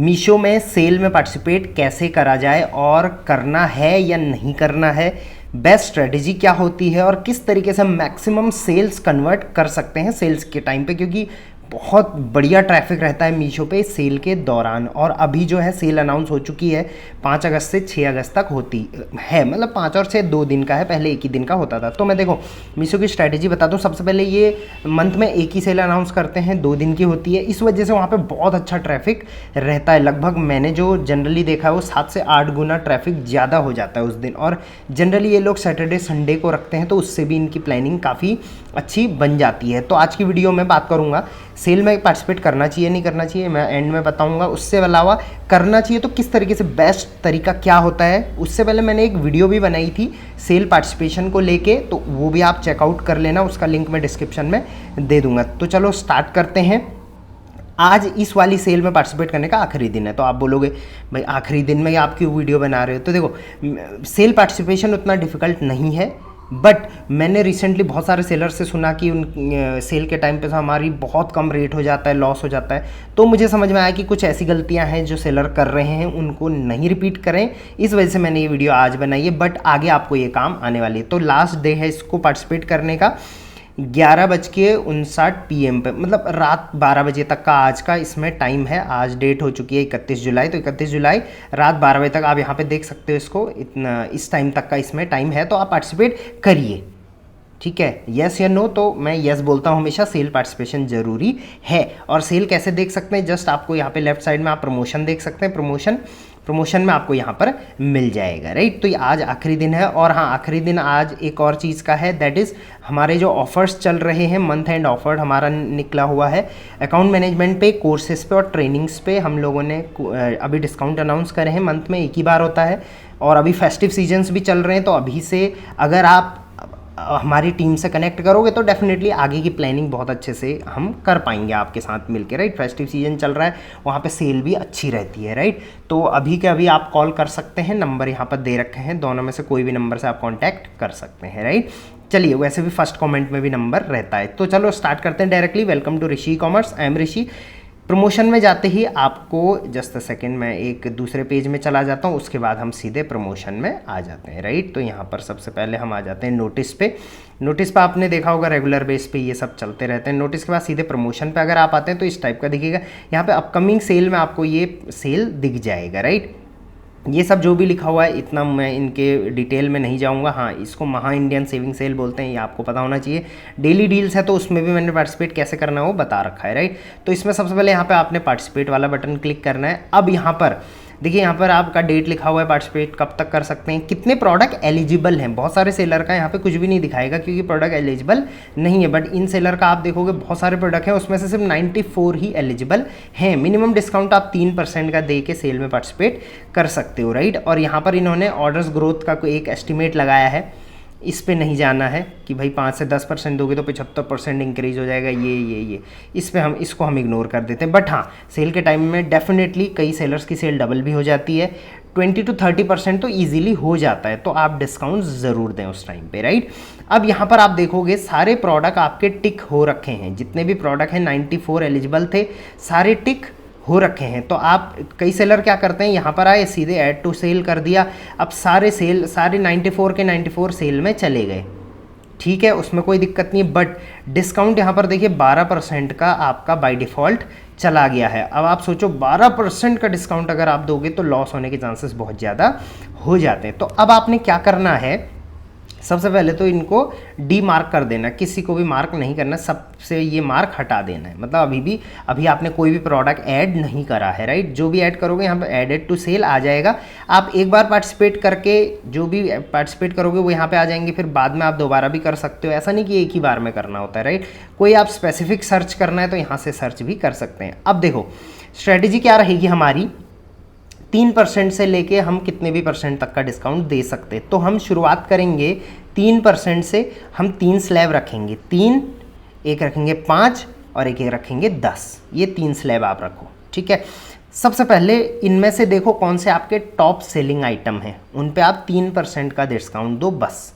मीशो में सेल में पार्टिसिपेट कैसे करा जाए और करना है या नहीं करना है, बेस्ट स्ट्रेटजी क्या होती है और किस तरीके से हम मैक्सिमम सेल्स कन्वर्ट कर सकते हैं सेल्स के टाइम पे, क्योंकि बहुत बढ़िया ट्रैफिक रहता है मीशो पे सेल के दौरान। और अभी जो है सेल अनाउंस हो चुकी है 5 अगस्त से 6 अगस्त तक होती है, मतलब 5 और 6 2 दिन का है, पहले एक ही दिन का होता था। तो मैं देखो मीशो की स्ट्रैटेजी बता दूं। सबसे पहले ये मंथ में एक ही सेल अनाउंस करते हैं, 2 दिन की होती है, इस वजह से वहाँ पे बहुत अच्छा ट्रैफिक रहता है। लगभग मैंने जो जनरली देखा है वो 7 से 8 गुना ट्रैफिक ज़्यादा हो जाता है उस दिन। और जनरली ये लोग सैटरडे संडे को रखते हैं, तो उससे भी इनकी प्लानिंग काफ़ी अच्छी बन जाती है। तो आज की वीडियो में बात करूँगा सेल में पार्टिसिपेट करना चाहिए नहीं करना चाहिए, मैं एंड में बताऊंगा। उससे अलावा करना चाहिए तो किस तरीके से बेस्ट तरीका क्या होता है। उससे पहले मैंने एक वीडियो भी बनाई थी सेल पार्टिसिपेशन को लेके, तो वो भी आप चेकआउट कर लेना, उसका लिंक मैं डिस्क्रिप्शन में दे दूंगा। तो चलो स्टार्ट करते हैं। आज इस वाली सेल में पार्टिसिपेट करने का आखिरी दिन है। तो आप बोलोगे भाई आखिरी दिन में आप क्यों वीडियो बना रहे हो। तो देखो सेल पार्टिसिपेशन उतना डिफिकल्ट नहीं है, बट मैंने रिसेंटली बहुत सारे सेलर से सुना कि उन सेल के टाइम पे तो हमारी बहुत कम रेट हो जाता है, लॉस हो जाता है। तो मुझे समझ में आया कि कुछ ऐसी गलतियां हैं जो सेलर कर रहे हैं, उनको नहीं रिपीट करें, इस वजह से मैंने ये वीडियो आज बनाई है। बट आगे आपको ये काम आने वाली है। तो लास्ट डे है इसको पार्टिसिपेट करने का 11:59 PM पे, मतलब रात 12 बजे तक का आज का इसमें टाइम है। आज डेट हो चुकी है 31 जुलाई, तो 31 जुलाई रात 12 बजे तक आप यहाँ पे देख सकते हो इसको, इतना इस टाइम तक का इसमें टाइम है। तो आप पार्टिसिपेट करिए, ठीक है, यस या नो। तो मैं यस बोलता हूँ हमेशा, सेल पार्टिसिपेशन जरूरी है। और सेल कैसे देख सकते हैं, जस्ट आपको यहाँ पे लेफ्ट साइड में आप प्रमोशन देख सकते हैं, प्रमोशन में आपको यहाँ पर मिल जाएगा, राइट। तो ये आज आखिरी दिन है। और हाँ, आखिरी दिन आज एक और चीज़ का है, दैट इज़ हमारे जो ऑफर्स चल रहे हैं, मंथ एंड ऑफर हमारा निकला हुआ है अकाउंट मैनेजमेंट पे, कोर्सेज पे और ट्रेनिंग्स पे। हम लोगों ने अभी डिस्काउंट अनाउंस करे हैं, मंथ में एक ही बार होता है। और अभी फेस्टिव सीजन्स भी चल रहे हैं, तो अभी से अगर आप हमारी टीम से कनेक्ट करोगे तो डेफिनेटली आगे की प्लानिंग बहुत अच्छे से हम कर पाएंगे आपके साथ मिलकर, राइट। फेस्टिव सीजन चल रहा है, वहाँ पे सेल भी अच्छी रहती है, राइट। तो अभी के अभी आप कॉल कर सकते हैं, नंबर यहाँ पर दे रखे हैं, दोनों में से कोई भी नंबर से आप कांटेक्ट कर सकते हैं, राइट। चलिए, वैसे भी फर्स्ट कमेंट में भी नंबर रहता है। तो चलो स्टार्ट करते हैं directly. Welcome to Rishi commerce, I am Rishi. Promotion में जाते ही आपको जस्ट अ सेकेंड, मैं एक दूसरे पेज में चला जाता हूँ, उसके बाद हम सीधे प्रमोशन में आ जाते हैं, राइट। तो यहाँ पर सबसे पहले हम आ जाते हैं नोटिस पे। नोटिस पे आपने देखा होगा रेगुलर बेस पे ये सब चलते रहते हैं। नोटिस के बाद सीधे प्रमोशन पे अगर आप आते हैं तो इस टाइप का दिखेगा। यहाँ पे अपकमिंग सेल में आपको ये सेल दिख जाएगा, राइट। ये सब जो भी लिखा हुआ है इतना मैं इनके डिटेल में नहीं जाऊंगा। हाँ, इसको महा इंडियन सेविंग सेल बोलते हैं, ये आपको पता होना चाहिए। डेली डील्स है तो उसमें भी मैंने पार्टिसिपेट कैसे करना है वो बता रखा है, राइट। तो इसमें सबसे पहले यहाँ पे आपने पार्टिसिपेट वाला बटन क्लिक करना है। अब यहाँ पर देखिए, यहाँ पर आपका डेट लिखा हुआ है, पार्टिसिपेट कब तक कर सकते हैं, कितने प्रोडक्ट एलिजिबल हैं। बहुत सारे सेलर का यहाँ पे कुछ भी नहीं दिखाएगा क्योंकि प्रोडक्ट एलिजिबल नहीं है, बट इन सेलर का आप देखोगे बहुत सारे प्रोडक्ट हैं, उसमें से सिर्फ 94 ही एलिजिबल हैं। मिनिमम डिस्काउंट आप 3% का दे के सेल में पार्टिसिपेट कर सकते हो, राइट। और यहाँ पर इन्होंने ऑर्डर्स ग्रोथ का कोई एक एस्टिमेट लगाया है, इस पे नहीं जाना है कि भाई 5 से 10% दोगे तो 75% इंक्रीज हो जाएगा, ये इस पे हम इसको हम इग्नोर कर देते हैं। बट हाँ, सेल के टाइम में डेफिनेटली कई सेलर्स की सेल डबल भी हो जाती है, 20 to 30% तो ईजिली हो जाता है। तो आप डिस्काउंट ज़रूर दें उस टाइम पे, राइट। अब यहाँ पर आप देखोगे सारे प्रोडक्ट आपके टिक हो रखे हैं, जितने भी प्रोडक्ट हैं 94 एलिजिबल थे, सारे टिक हो रखे हैं। तो आप कई सेलर क्या करते हैं, यहाँ पर आए सीधे ऐड टू सेल कर दिया, अब सारे 94 के 94 सेल में चले गए, ठीक है, उसमें कोई दिक्कत नहीं। बट डिस्काउंट यहाँ पर देखिए 12% का आपका बाय डिफ़ॉल्ट चला गया है। अब आप सोचो 12% का डिस्काउंट अगर आप दोगे तो लॉस होने के चांसेस बहुत ज़्यादा हो जाते हैं। तो अब आपने क्या करना है, सबसे पहले तो इनको डी मार्क कर देना, किसी को भी मार्क नहीं करना, सबसे ये मार्क हटा देना है। मतलब अभी आपने कोई भी प्रोडक्ट ऐड नहीं करा है, राइट। जो भी ऐड करोगे यहाँ पर एडेड टू सेल आ जाएगा। आप एक बार पार्टिसिपेट करके जो भी पार्टिसिपेट करोगे वो यहाँ पे आ जाएंगे, फिर बाद में आप दोबारा भी कर सकते हो, ऐसा नहीं कि एक ही बार में करना होता है, राइट। कोई आप स्पेसिफिक सर्च करना है तो यहाँ से सर्च भी कर सकते हैं। अब देखो स्ट्रेटेजी क्या रहेगी हमारी, 3% से लेके हम कितने भी परसेंट तक का डिस्काउंट दे सकते हैं। तो हम शुरुआत करेंगे 3% से, हम 3 स्लैब रखेंगे, 3, एक रखेंगे 5 और एक रखेंगे 10। ये 3 स्लैब आप रखो, ठीक है। सबसे पहले इनमें से देखो कौन से आपके टॉप सेलिंग आइटम हैं, उन पे आप 3% का डिस्काउंट दो बस।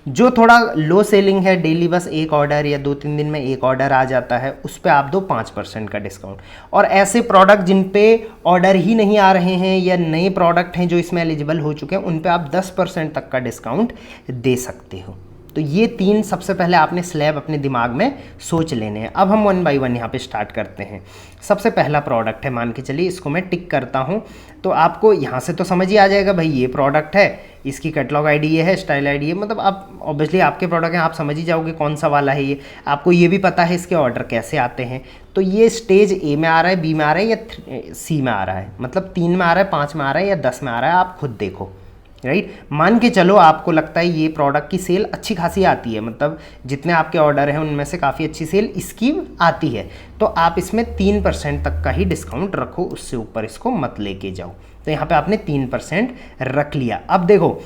जो थोड़ा लो सेलिंग है, डेली बस एक ऑर्डर या 2-3 दिन में एक ऑर्डर आ जाता है, उस पर आप दो 5% का डिस्काउंट। और ऐसे प्रोडक्ट जिन पे ऑर्डर ही नहीं आ रहे हैं या नए प्रोडक्ट हैं जो इसमें एलिजिबल हो चुके हैं, उन पे आप 10% तक का डिस्काउंट दे सकते हो। तो ये 3 सबसे पहले आपने स्लैब अपने दिमाग में सोच लेने हैं। अब हम 1 बाय 1 यहाँ पे स्टार्ट करते हैं। सबसे पहला प्रोडक्ट है, मान के चलिए इसको मैं टिक करता हूँ, तो आपको यहाँ से तो समझ ही आ जाएगा भाई ये प्रोडक्ट है, इसकी कैटलॉग आईडी ये है, स्टाइल आईडी है, मतलब आप ऑब्वियसली आपके प्रोडक्ट हैं, आप समझ ही जाओगे कौन सा वाला है ये। आपको ये भी पता है इसके ऑर्डर कैसे आते हैं। तो ये स्टेज ए में आ रहा है, बी में आ रहा है या सी में आ रहा है, मतलब 3 में आ रहा है, 5 में आ रहा है या 10 में आ रहा है, आप खुद देखो, राइट। मान के चलो आपको लगता है ये प्रोडक्ट की सेल अच्छी खासी आती है, मतलब जितने आपके ऑर्डर हैं उनमें से काफ़ी अच्छी सेल इसकी आती है, तो आप इसमें 3% तक का ही डिस्काउंट रखो, उससे ऊपर इसको मत लेके जाओ। तो यहाँ पे आपने 3% रख लिया। अब देखो,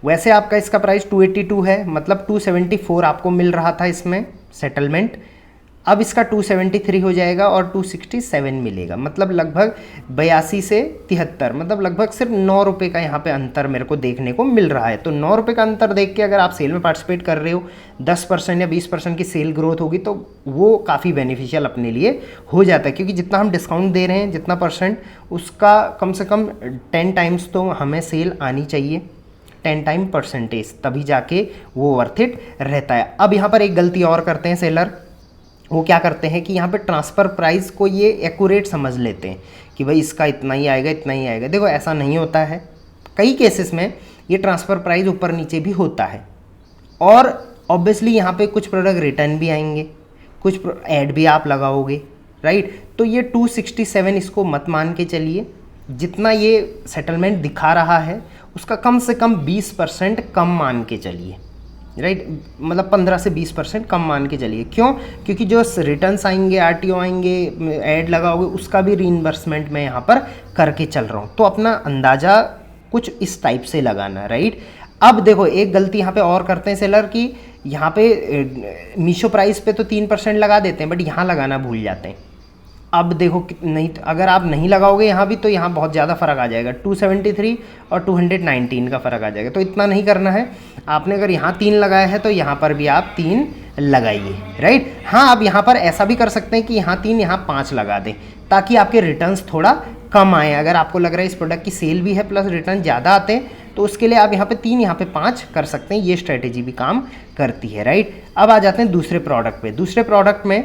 वैसे आपका इसका प्राइस 282 है, मतलब 274 आपको मिल रहा था इसमें सेटलमेंट। अब इसका 273 हो जाएगा और 267 मिलेगा, मतलब लगभग 82 से 73, मतलब लगभग सिर्फ 9 रुपये का यहाँ पे अंतर मेरे को देखने को मिल रहा है। तो 9 रुपये का अंतर देख के अगर आप सेल में पार्टिसिपेट कर रहे हो, 10% या 20% की सेल ग्रोथ होगी, तो वो काफ़ी बेनिफिशियल अपने लिए हो जाता है, क्योंकि जितना हम डिस्काउंट दे रहे हैं, जितना परसेंट, उसका कम से कम 10 टाइम्स तो हमें सेल आनी चाहिए, 10 टाइम परसेंटेज, तभी जाके वो वर्थ इट रहता है। अब यहाँ पर एक गलती और करते हैं सेलर, वो क्या करते हैं कि यहाँ पे ट्रांसफ़र प्राइस को ये एक्यूरेट समझ लेते हैं कि भाई इसका इतना ही आएगा, इतना ही आएगा। देखो ऐसा नहीं होता है, कई केसेस में ये ट्रांसफ़र प्राइस ऊपर नीचे भी होता है, और ऑब्वियसली यहाँ पे कुछ प्रोडक्ट रिटर्न भी आएंगे, कुछ ऐड भी आप लगाओगे, राइट। तो ये 267 इसको मत मान के चलिए, जितना ये सेटलमेंट दिखा रहा है उसका कम से कम 20% कम मान के चलिए, राइट, मतलब 15 से 20% कम मान के चलिए। क्यों? क्योंकि जो रिटर्न्स आएंगे, आरटीओ आएंगे, ऐड लगाओगे, उसका भी रीइंबर्समेंट मैं यहाँ पर करके चल रहा हूँ। तो अपना अंदाज़ा कुछ इस टाइप से लगाना, राइट। अब देखो एक गलती यहाँ पे और करते हैं सेलर की, यहाँ पे मीशो प्राइस पे तो 3% लगा देते हैं, बट यहाँ लगाना भूल जाते हैं। अब देखो नहीं, अगर आप नहीं लगाओगे यहाँ भी, तो यहाँ बहुत ज़्यादा फ़र्क आ जाएगा, 273 और 219 का फ़र्क आ जाएगा। तो इतना नहीं करना है आपने, अगर यहाँ 3 लगाया है तो यहाँ पर भी आप 3 लगाइए, राइट। हाँ, आप यहाँ पर ऐसा भी कर सकते हैं कि यहाँ 3 यहाँ 5 लगा दें, ताकि आपके रिटर्न्स थोड़ा कम आए। अगर आपको लग रहा है इस प्रोडक्ट की सेल भी है प्लस रिटर्न ज़्यादा आते हैं, तो उसके लिए आप यहाँ पे 3 यहाँ पे 5 कर सकते हैं। ये स्ट्रेटेजी भी काम करती है, राइट। अब आ जाते हैं दूसरे प्रोडक्ट पे। दूसरे प्रोडक्ट में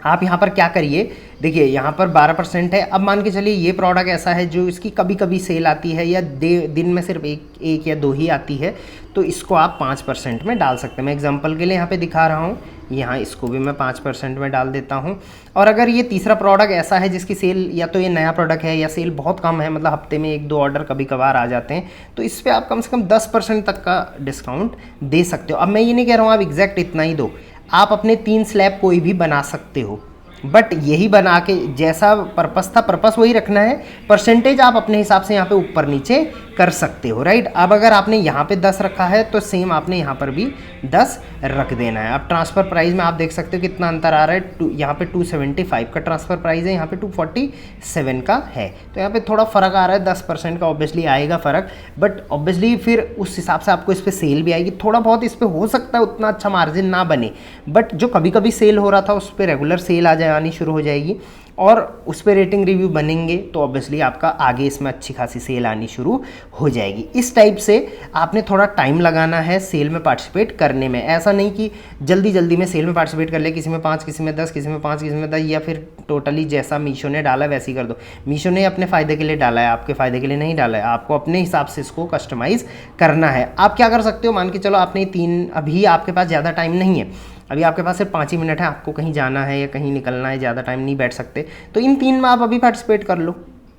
आप यहाँ पर क्या करिए, देखिए यहाँ पर 12% है। अब मान के चलिए ये प्रोडक्ट ऐसा है जो इसकी कभी कभी सेल आती है, या दिन में सिर्फ एक या 2 ही आती है, तो इसको आप 5% में डाल सकते हैं। मैं एग्जांपल के लिए यहाँ पे दिखा रहा हूँ, यहाँ इसको भी मैं 5% में डाल देता हूँ। और अगर ये तीसरा प्रोडक्ट ऐसा है जिसकी सेल, या तो ये नया प्रोडक्ट है या सेल बहुत कम है, मतलब हफ्ते में 1-2 ऑर्डर कभी कभार आ जाते हैं, तो इस पर आप कम से कम 10% तक का डिस्काउंट दे सकते हो। अब मैं ये नहीं कह रहा हूँ आप एग्जैक्ट इतना ही दो, आप अपने 3 स्लैब कोई भी बना सकते हो, बट यही बना के जैसा पर्पस था, पर्पस वही रखना है। परसेंटेज आप अपने हिसाब से यहाँ पे ऊपर नीचे कर सकते हो, राइट। अब अगर आपने यहाँ पे 10 रखा है तो सेम आपने यहाँ पर भी 10 रख देना है। अब ट्रांसफ़र प्राइस में आप देख सकते हो कितना अंतर आ रहा है, यहाँ पे 275 का ट्रांसफ़र प्राइस है, यहाँ पे 247 का है, तो यहाँ पे थोड़ा फ़र्क आ रहा है, 10% का ऑब्वियसली आएगा फ़र्क, बट ऑब्वियसली फिर उस हिसाब से आपको इस पर सेल भी आएगी। थोड़ा बहुत इस पर हो सकता है उतना अच्छा मार्जिन ना बने, बट जो कभी कभी सेल हो रहा था उस पर रेगुलर सेल आनी शुरू हो जाएगी, और उस पर रेटिंग रिव्यू बनेंगे, तो ऑब्वियसली आपका आगे इसमें अच्छी खासी सेल आनी शुरू हो जाएगी। इस टाइप से आपने थोड़ा टाइम लगाना है सेल में पार्टिसिपेट करने में। ऐसा नहीं कि जल्दी जल्दी में सेल में पार्टिसिपेट कर ले, किसी में 5, किसी में 10, किसी में 5, किसी में 10, या फिर टोटली जैसा मीशो ने डाला वैसे ही कर दो। मीशो ने अपने फ़ायदे के लिए डाला है, आपके फ़ायदे के लिए नहीं डाला है, आपको अपने हिसाब से इसको कस्टमाइज़ करना है। आप क्या कर सकते हो, मान के चलो आपने 3, अभी आपके पास ज़्यादा टाइम नहीं है, अभी आपके पास सिर्फ 5 ही मिनट है, आपको कहीं जाना है या कहीं निकलना है, ज़्यादा टाइम नहीं बैठ सकते, तो इन 3 में आप अभी पार्टिसिपेट कर लो,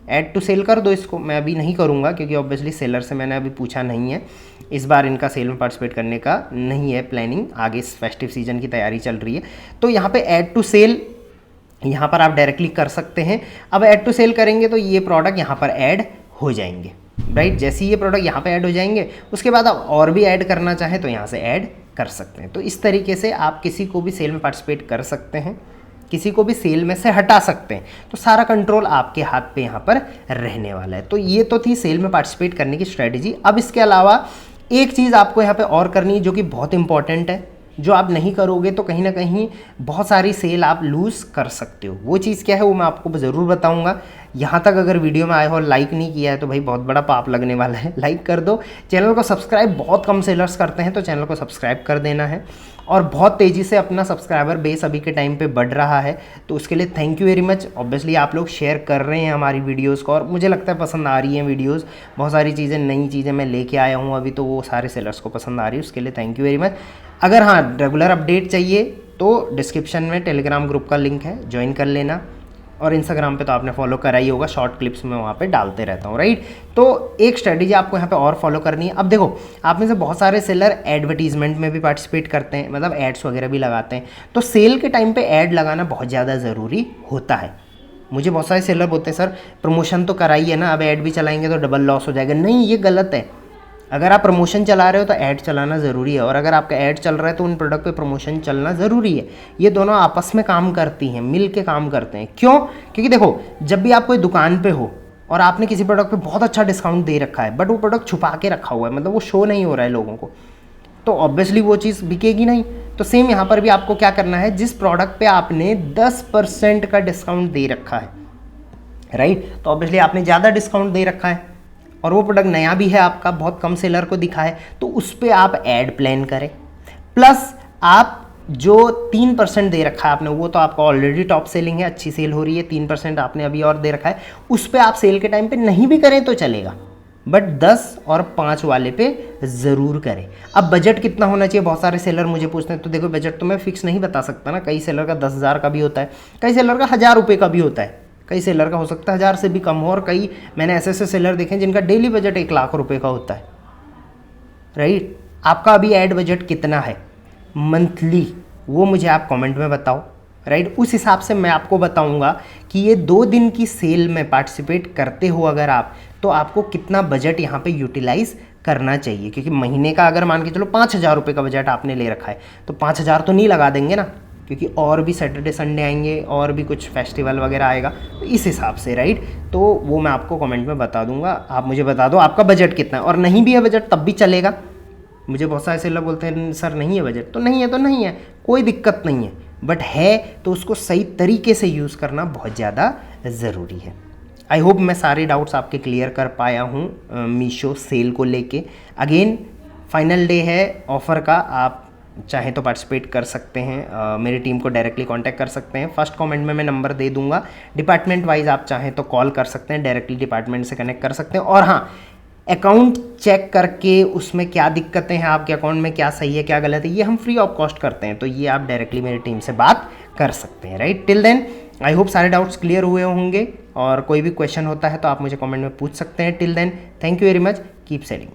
ऐड टू सेल कर दो इसको। मैं अभी नहीं करूँगा क्योंकि ऑब्वियसली सेलर से मैंने अभी पूछा नहीं है, इस बार इनका सेल में पार्टिसिपेट करने का नहीं है प्लानिंग, आगे इस फेस्टिव सीजन की तैयारी चल रही है। तो यहाँ पे ऐड टू सेल यहाँ पर आप डायरेक्टली कर सकते हैं। अब ऐड टू सेल करेंगे तो ये प्रोडक्ट यहाँ पर ऐड हो जाएंगे, राइट। जैसे ये प्रोडक्ट यहाँ पे ऐड हो जाएंगे, उसके बाद आप और भी ऐड करना चाहें तो यहाँ से ऐड कर सकते हैं। तो इस तरीके से आप किसी को भी सेल में पार्टिसिपेट कर सकते हैं, किसी को भी सेल में से हटा सकते हैं, तो सारा कंट्रोल आपके हाथ पे यहाँ पर रहने वाला है। तो ये तो थी सेल में पार्टिसिपेट करने की स्ट्रेटजी। अब इसके अलावा एक चीज़ आपको यहाँ पे और करनी है जो कि बहुत इंपॉर्टेंट है, जो आप नहीं करोगे तो कहीं ना कहीं बहुत सारी सेल आप लूज़ कर सकते हो। वो चीज़ क्या है वो मैं आपको ज़रूर बताऊंगा। यहाँ तक अगर वीडियो में आए हो लाइक नहीं किया है तो भाई बहुत बड़ा पाप लगने वाला है, लाइक कर दो। चैनल को सब्सक्राइब बहुत कम सेलर्स करते हैं तो चैनल को सब्सक्राइब कर देना है। और बहुत तेज़ी से अपना सब्सक्राइबर बेस अभी के टाइम पे बढ़ रहा है, तो उसके लिए thank you very much. Obviously आप लोग शेयर कर रहे हैं हमारी वीडियोस को और मुझे लगता है पसंद आ रही हैं वीडियोस। बहुत सारी चीज़ें नई चीज़ें मैं लेके आया हूँ अभी, तो वो सारे सेलर्स को पसंद आ रही है, उसके लिए थैंक यू वेरी मच। अगर हाँ रेगुलर अपडेट चाहिए तो डिस्क्रिप्शन में टेलीग्राम ग्रुप का लिंक है, ज्वाइन कर लेना। और इंस्टाग्राम पे तो आपने फॉलो करा ही होगा, शॉर्ट क्लिप्स में वहाँ पे डालते रहता हूँ, राइट। तो एक स्ट्रेटेजी आपको यहाँ पे और फॉलो करनी है। अब देखो आप में से बहुत सारे सेलर एडवर्टीजमेंट में भी पार्टिसिपेट करते हैं, मतलब एड्स वगैरह भी लगाते हैं। तो सेल के टाइम पे ऐड लगाना बहुत ज़्यादा ज़रूरी होता है। मुझे बहुत सारे सेलर बोलते हैं सर प्रमोशन तो कराइए ना, अब ऐड भी चलाएंगे तो डबल लॉस हो जाएगा। नहीं, ये गलत है। अगर आप प्रमोशन चला रहे हो तो ऐड चलाना ज़रूरी है, और अगर आपका ऐड चल रहा है तो उन प्रोडक्ट पे प्रमोशन चलना ज़रूरी है। ये दोनों आपस में काम करती हैं, मिल के काम करते हैं। क्यों? क्योंकि देखो जब भी आप कोई दुकान पे हो और आपने किसी प्रोडक्ट पे बहुत अच्छा डिस्काउंट दे रखा है, बट वो प्रोडक्ट छुपा के रखा हुआ है, मतलब वो शो नहीं हो रहा है लोगों को, तो ऑब्वियसली वो चीज़ बिकेगी नहीं। तो सेम यहाँ पर भी आपको क्या करना है, जिस प्रोडक्ट पे आपने 10% का डिस्काउंट दे रखा है, राइट, तो ऑब्वियसली आपने ज़्यादा डिस्काउंट दे रखा है और वो प्रोडक्ट नया भी है आपका, बहुत कम सेलर को दिखा है, तो उस पर आप ऐड प्लान करें। प्लस आप जो 3% दे रखा है आपने, वो तो आपका ऑलरेडी टॉप सेलिंग है, अच्छी सेल हो रही है, 3% आपने अभी और दे रखा है, उस पर आप सेल के टाइम पे नहीं भी करें तो चलेगा, बट 10 और 5 वाले पे ज़रूर करें। अब बजट कितना होना चाहिए, बहुत सारे सेलर मुझे पूछते हैं, तो देखो बजट तो मैं फिक्स नहीं बता सकता ना। कई सेलर का 10,000 का भी होता है, कई सेलर का 1,000 रुपये का भी होता है, कई सेलर का हो सकता है 1,000 से भी कम हो, और कई मैंने ऐसे ऐसे सेलर देखे जिनका डेली बजट 1,00,000 रुपये का होता है, राइट। आपका अभी ऐड बजट कितना है मंथली, वो मुझे आप कमेंट में बताओ, राइट। उस हिसाब से मैं आपको बताऊंगा कि ये 2 दिन की सेल में पार्टिसिपेट करते हो अगर आप, तो आपको कितना बजट यहाँ पे यूटिलाइज करना चाहिए। क्योंकि महीने का अगर मान के चलो 5,000 रुपये का बजट आपने ले रखा है, तो 5,000 तो नहीं लगा देंगे ना, क्योंकि और भी सैटरडे संडे आएंगे और भी कुछ फेस्टिवल वगैरह आएगा, तो इस हिसाब से, राइट। तो वो मैं आपको कमेंट में बता दूंगा, आप मुझे बता दो आपका बजट कितना है। और नहीं भी है बजट तब भी चलेगा। मुझे बहुत सारे सेलर बोलते हैं सर नहीं है बजट, तो नहीं है तो नहीं है, कोई दिक्कत नहीं है, बट है तो उसको सही तरीके से यूज़ करना बहुत ज़्यादा ज़रूरी है। आई होप मैं सारे डाउट्स आपके क्लियर कर पाया हूँ मीशो सेल को लेके। अगेन फाइनल डे है ऑफ़र का, आप चाहें तो पार्टिसिपेट कर सकते हैं, मेरी टीम को डायरेक्टली कांटेक्ट कर सकते हैं। फर्स्ट कमेंट में मैं नंबर दे दूंगा, डिपार्टमेंट वाइज आप चाहें तो कॉल कर सकते हैं, डायरेक्टली डिपार्टमेंट से कनेक्ट कर सकते हैं। और हाँ, अकाउंट चेक करके उसमें क्या दिक्कतें हैं, आपके अकाउंट में क्या सही है क्या गलत है, ये हम फ्री ऑफ कॉस्ट करते हैं, तो ये आप डायरेक्टली मेरी टीम से बात कर सकते हैं, right. Till then I hope सारे डाउट्स क्लियर हुए होंगे, और कोई भी क्वेश्चन होता है तो आप मुझे कमेंट में पूछ सकते हैं। Till then thank you very much, keep selling.